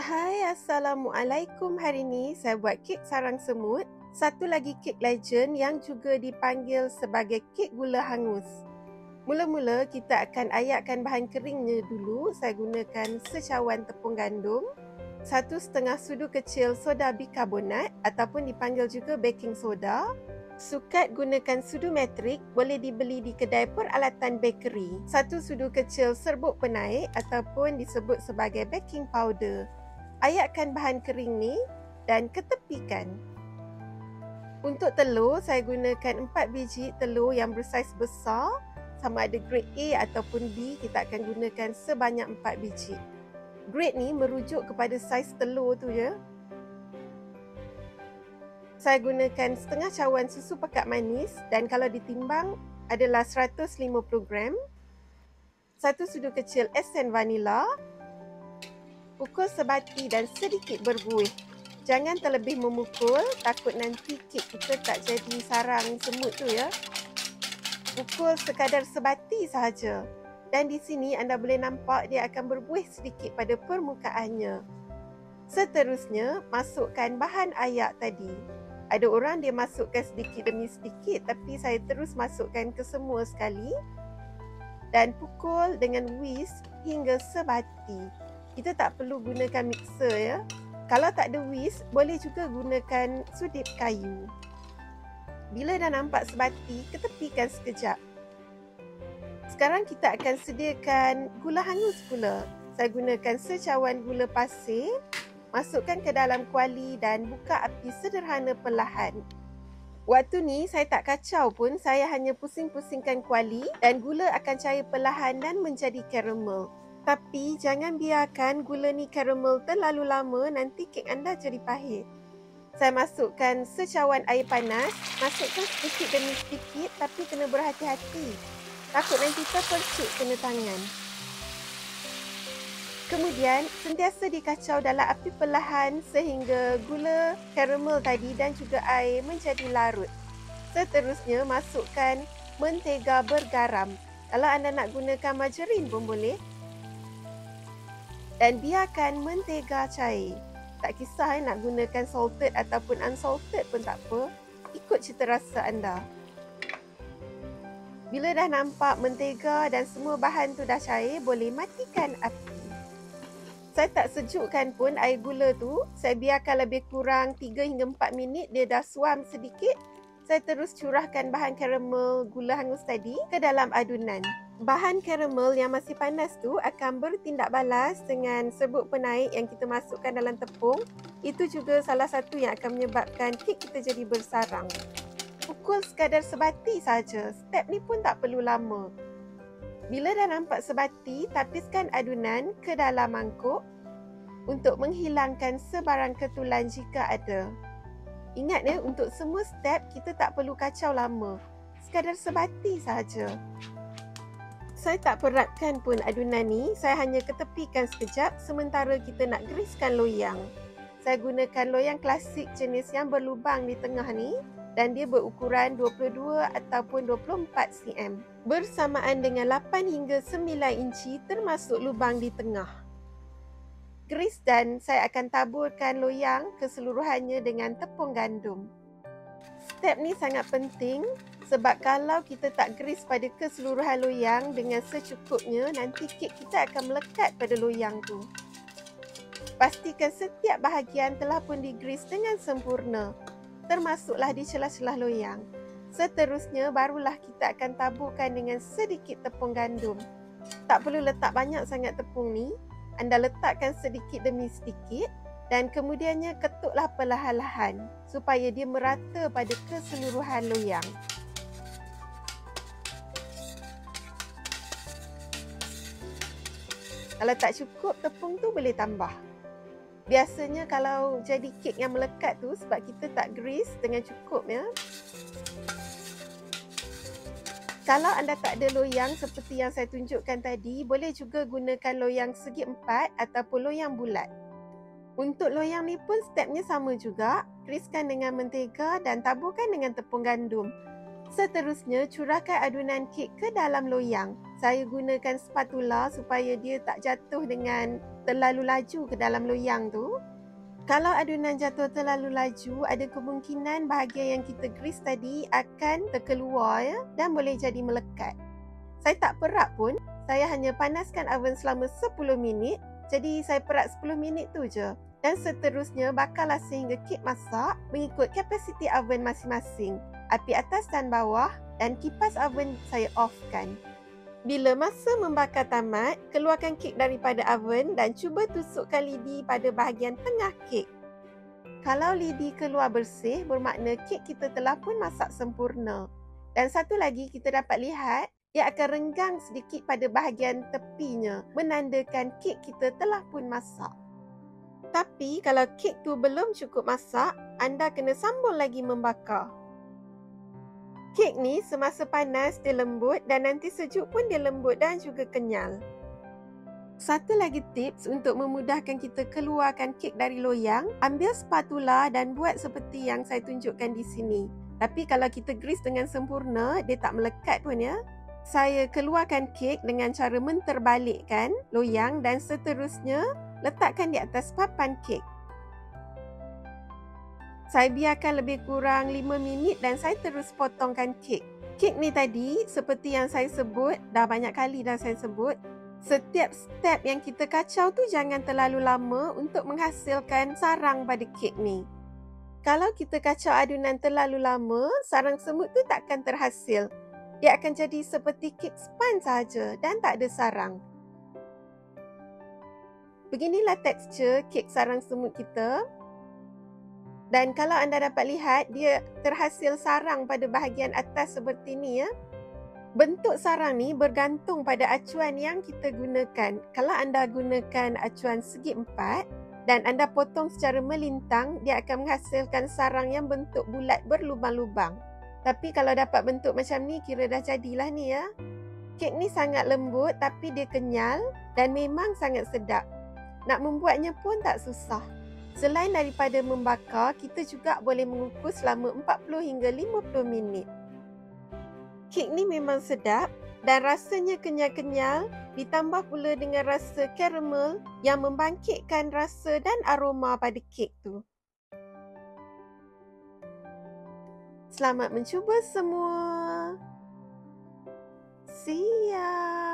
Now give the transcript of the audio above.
Hai, Assalamualaikum. Hari ni saya buat kek sarang semut. Satu lagi kek legend yang juga dipanggil sebagai kek gula hangus. Mula-mula kita akan ayakkan bahan keringnya dulu. Saya gunakan secawan tepung gandum, 1/2 sudu kecil soda bikarbonat ataupun dipanggil juga baking soda. Sukat gunakan sudu metrik, boleh dibeli di kedai peralatan bakery. 1 sudu kecil serbuk penaik ataupun disebut sebagai baking powder. Ayakkan bahan kering ni dan ketepikan. Untuk telur, saya gunakan 4 biji telur yang bersaiz besar. Sama ada grade A ataupun B, kita akan gunakan sebanyak 4 biji. Grade ni merujuk kepada saiz telur tu je. Saya gunakan setengah cawan susu pekat manis dan kalau ditimbang adalah 150 gram. 1 sudu kecil esen vanila. Pukul sebati dan sedikit berbuih. Jangan terlebih memukul, takut nanti kek kita tak jadi sarang semut tu ya. Pukul sekadar sebati sahaja. Dan di sini anda boleh nampak dia akan berbuih sedikit pada permukaannya. Seterusnya, masukkan bahan ayak tadi. Ada orang dia masukkan sedikit demi sedikit, tapi saya terus masukkan ke semua sekali. Dan pukul dengan whisk hingga sebati. Kita tak perlu gunakan mixer ya. Kalau tak ada whisk, boleh juga gunakan sudip kayu. Bila dah nampak sebati, ketepikan sekejap. Sekarang kita akan sediakan gula hangus pula. Saya gunakan secawan gula pasir. Masukkan ke dalam kuali dan buka api sederhana perlahan. Waktu ni saya tak kacau pun, saya hanya pusing-pusingkan kuali dan gula akan cair perlahan dan menjadi karamel. Tapi jangan biarkan gula ni karamel terlalu lama, nanti kek anda jadi pahit. Saya masukkan secawan air panas, masukkan sedikit demi sedikit tapi kena berhati-hati. Takut nanti terpercik kena tangan. Kemudian, sentiasa dikacau dalam api perlahan sehingga gula karamel tadi dan juga air menjadi larut. Seterusnya, masukkan mentega bergaram. Kalau anda nak gunakan margarin pun boleh. Dan biarkan mentega cair. Tak kisah nak gunakan salted ataupun unsalted pun tak apa. Ikut cita rasa anda. Bila dah nampak mentega dan semua bahan tu dah cair, boleh matikan api. Saya tak sejukkan pun air gula tu. Saya biarkan lebih kurang 3 hingga 4 minit. Dia dah suam sedikit. Saya terus curahkan bahan karamel gula hangus tadi ke dalam adunan. Bahan karamel yang masih panas tu akan bertindak balas dengan serbuk penaik yang kita masukkan dalam tepung. Itu juga salah satu yang akan menyebabkan kek kita jadi bersarang. Pukul sekadar sebati saja. Step ni pun tak perlu lama. Bila dah nampak sebati, tapiskan adunan ke dalam mangkuk untuk menghilangkan sebarang ketulan jika ada. Ingat ya, untuk semua step kita tak perlu kacau lama. Sekadar sebati sahaja. Saya tak peratkan pun adunan ni, saya hanya ketepikan sekejap sementara kita nak griskan loyang. Saya gunakan loyang klasik jenis yang berlubang di tengah ni. Dan dia berukuran 22 ataupun 24 cm. Bersamaan dengan 8 hingga 9 inci termasuk lubang di tengah. Gris dan saya akan taburkan loyang keseluruhannya dengan tepung gandum. Step ni sangat penting sebab kalau kita tak gris pada keseluruhan loyang dengan secukupnya, nanti kek kita akan melekat pada loyang tu. Pastikan setiap bahagian telah pun digris dengan sempurna. Termasuklah di celah-celah loyang. Seterusnya, barulah kita akan taburkan dengan sedikit tepung gandum. Tak perlu letak banyak sangat tepung ni. Anda letakkan sedikit demi sedikit dan kemudiannya ketuklah perlahan-lahan supaya dia merata pada keseluruhan loyang. Kalau tak cukup, tepung tu boleh tambah. Biasanya kalau jadi kek yang melekat tu sebab kita tak grease dengan cukup ya. Kalau anda tak ada loyang seperti yang saya tunjukkan tadi, boleh juga gunakan loyang segi empat ataupun loyang bulat. Untuk loyang ni pun stepnya sama juga. Greasekan dengan mentega dan taburkan dengan tepung gandum. Seterusnya, curahkan adunan kek ke dalam loyang. saya gunakan spatula supaya dia tak jatuh dengan terlalu laju ke dalam loyang tu. Kalau adunan jatuh terlalu laju, ada kemungkinan bahagian yang kita grease tadi akan terkeluar ya, dan boleh jadi melekat. Saya tak perak pun, saya hanya panaskan oven selama 10 minit. Jadi saya perak 10 minit tu je. Dan seterusnya bakarlah sehingga kek masak mengikut kapasiti oven masing-masing. Api atas dan bawah dan kipas oven saya offkan. Bila masa membakar tamat, keluarkan kek daripada oven dan cuba tusukkan lidi pada bahagian tengah kek. Kalau lidi keluar bersih, bermakna kek kita telah pun masak sempurna. Dan satu lagi kita dapat lihat, ia akan renggang sedikit pada bahagian tepinya, menandakan kek kita telah pun masak. Tapi kalau kek tu belum cukup masak, anda kena sambung lagi membakar. Kek ni semasa panas dia lembut dan nanti sejuk pun dia lembut dan juga kenyal. Satu lagi tips untuk memudahkan kita keluarkan kek dari loyang, ambil spatula dan buat seperti yang saya tunjukkan di sini. Tapi kalau kita grease dengan sempurna, dia tak melekat pun ya. Saya keluarkan kek dengan cara menterbalikkan loyang dan seterusnya letakkan di atas papan kek. Saya biarkan lebih kurang 5 minit dan saya terus potongkan kek. Kek ni tadi seperti yang saya sebut, dah banyak kali dah saya sebut, setiap step yang kita kacau tu jangan terlalu lama untuk menghasilkan sarang pada kek ni. Kalau kita kacau adunan terlalu lama, sarang semut tu takkan terhasil. Dia akan jadi seperti kek sponge saja dan tak ada sarang. Beginilah tekstur kek sarang semut kita. Dan kalau anda dapat lihat, dia terhasil sarang pada bahagian atas seperti ni ya. Bentuk sarang ni bergantung pada acuan yang kita gunakan. Kalau anda gunakan acuan segi empat dan anda potong secara melintang, dia akan menghasilkan sarang yang bentuk bulat berlubang-lubang. Tapi kalau dapat bentuk macam ni, kira dah jadilah ni ya. Kek ni sangat lembut tapi dia kenyal dan memang sangat sedap. Nak membuatnya pun tak susah. Selain daripada membakar, kita juga boleh mengukus selama 40 hingga 50 minit. Kek ni memang sedap dan rasanya kenyal-kenyal, ditambah pula dengan rasa karamel yang membangkitkan rasa dan aroma pada kek tu. Selamat mencuba semua. See ya.